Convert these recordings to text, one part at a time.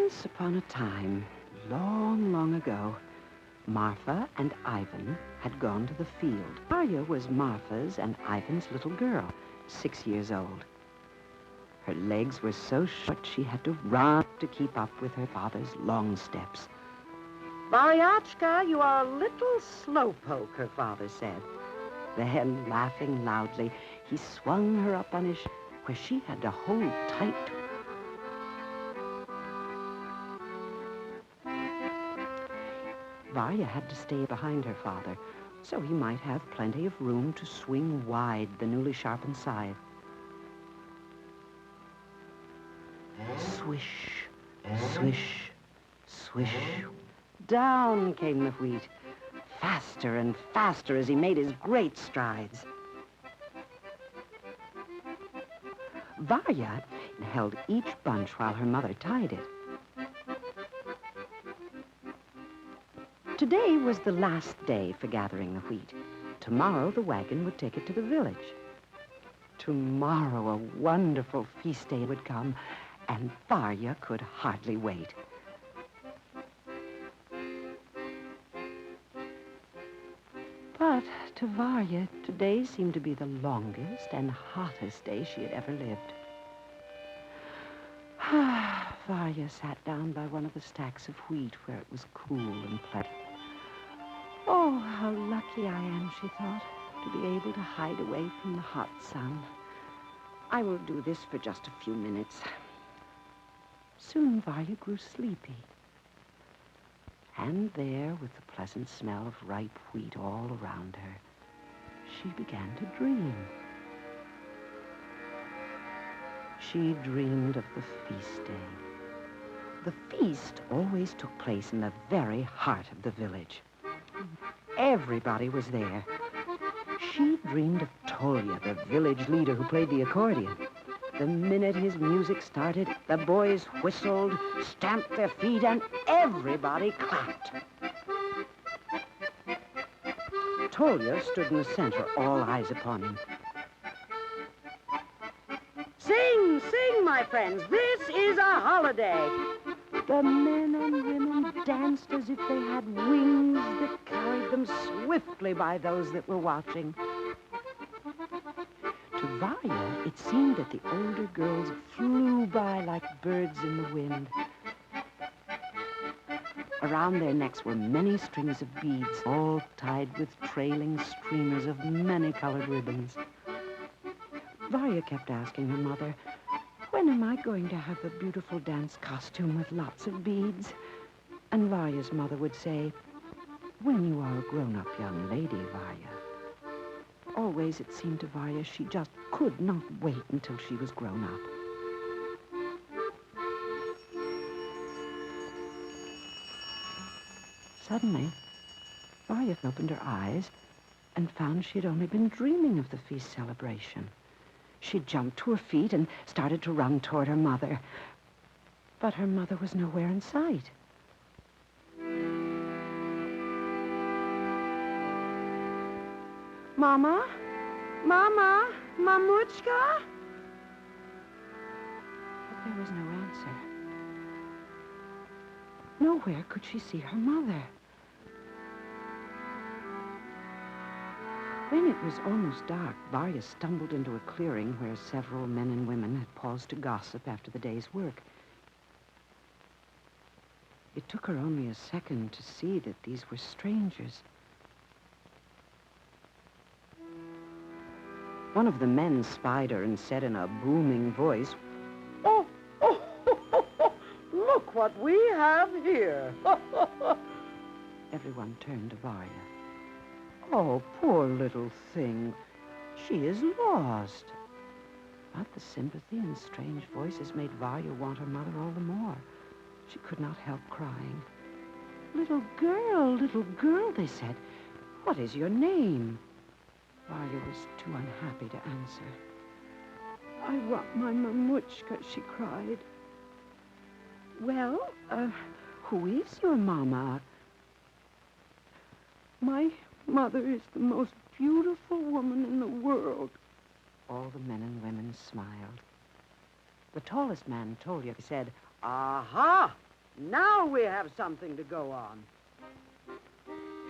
Once upon a time, long, long ago, Martha and Ivan had gone to the field. Varya was Martha's and Ivan's little girl, 6 years old. Her legs were so short she had to run to keep up with her father's long steps. "Varyachka, you are a little slowpoke," her father said. Then, laughing loudly, he swung her up on his where she had to hold tight to. Varya had to stay behind her father, so he might have plenty of room to swing wide the newly sharpened scythe. Swish, swish, swish. Down came the wheat, faster and faster as he made his great strides. Varya held each bunch while her mother tied it. Today was the last day for gathering the wheat. Tomorrow the wagon would take it to the village. Tomorrow a wonderful feast day would come, and Varya could hardly wait. But to Varya, today seemed to be the longest and hottest day she had ever lived. Varya sat down by one of the stacks of wheat where it was cool and pleasant. Oh, how lucky I am, she thought, to be able to hide away from the hot sun. I will do this for just a few minutes. Soon Varya grew sleepy. And there, with the pleasant smell of ripe wheat all around her, she began to dream. She dreamed of the feast day. The feast always took place in the very heart of the village. Everybody was there. She dreamed of Tolya, the village leader who played the accordion. The minute his music started, the boys whistled, stamped their feet, and everybody clapped. Tolya stood in the center, all eyes upon him. "Sing, sing, my friends, this is a holiday." The men and women danced as if they had wings that carried them swiftly by those that were watching. To Varya, it seemed that the older girls flew by like birds in the wind. Around their necks were many strings of beads, all tied with trailing streamers of many-colored ribbons. Varya kept asking her mother, "When am I going to have a beautiful dance costume with lots of beads?" And Varya's mother would say, "When you are a grown-up young lady, Varya." Always, it seemed to Varya, she just could not wait until she was grown up. Suddenly, Varya opened her eyes and found she had only been dreaming of the feast celebration. She jumped to her feet and started to run toward her mother. But her mother was nowhere in sight. "Mama? Mama? Mamuchka?" But there was no answer. Nowhere could she see her mother. When it was almost dark, Varya stumbled into a clearing where several men and women had paused to gossip after the day's work. It took her only a second to see that these were strangers. One of the men spied her and said in a booming voice, "Oh, look what we have here." Everyone turned to Varya. "Oh, poor little thing. She is lost." But the sympathy and strange voices made Varya want her mother all the more. She could not help crying. little girl," they said. "What is your name?" Varya was too unhappy to answer. "I want my mamuchka," she cried. "Well, who is your mama?" "My mother is the most beautiful woman in the world." All the men and women smiled. The tallest man, Tolya, said, "Aha! Now we have something to go on.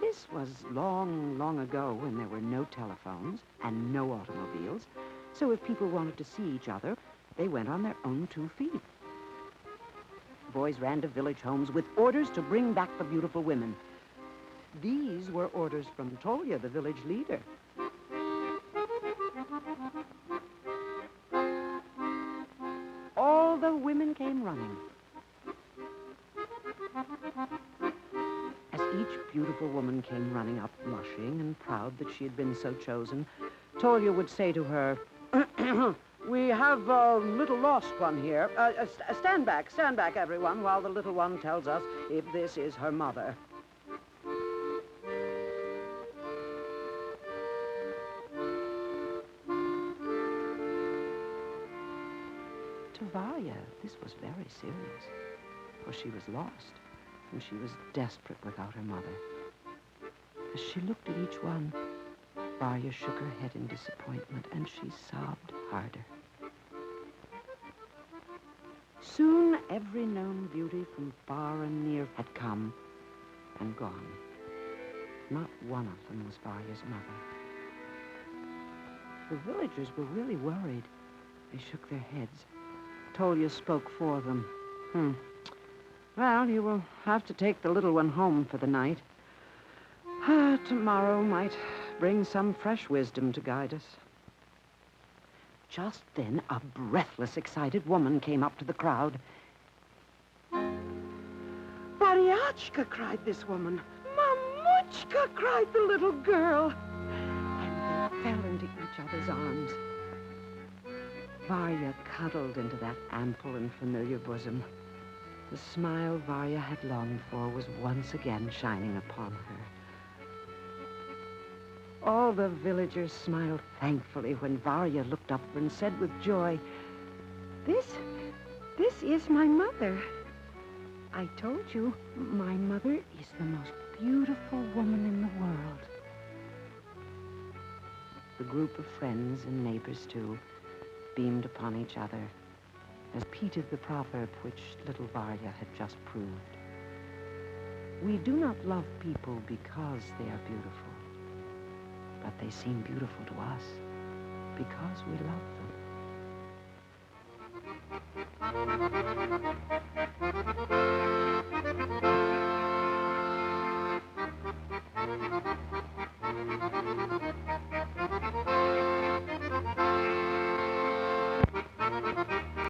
This was long, long ago when there were no telephones and no automobiles. So if people wanted to see each other, they went on their own 2 feet. Boys ran to village homes with orders to bring back the beautiful women. These were orders from Tolya, the village leader. All the women came running. As each beautiful woman came running up, blushing and proud that she had been so chosen, Tolya would say to her, We have a little lost one here. Stand back, everyone, while the little one tells us if this is her mother. To Varya, this was very serious, for she was lost, and she was desperate without her mother. As she looked at each one, Varya shook her head in disappointment, and she sobbed harder. Soon, every known beauty from far and near had come and gone. Not one of them was Varya's mother. The villagers were really worried. They shook their heads. Tolya spoke for them. Well, you will have to take the little one home for the night. Tomorrow might bring some fresh wisdom to guide us. Just then, a breathless, excited woman came up to the crowd. Varyachka, cried this woman. Mamuchka, cried the little girl. And they fell into each other's arms. Varya cuddled into that ample and familiar bosom. The smile Varya had longed for was once again shining upon her. All the villagers smiled thankfully when Varya looked up and said with joy, This is my mother. I told you, my mother is the most beautiful woman in the world. The group of friends and neighbors, too, beamed upon each other as repeated the proverb which little Varya had just proved. We do not love people because they are beautiful, but they seem beautiful to us because we love them.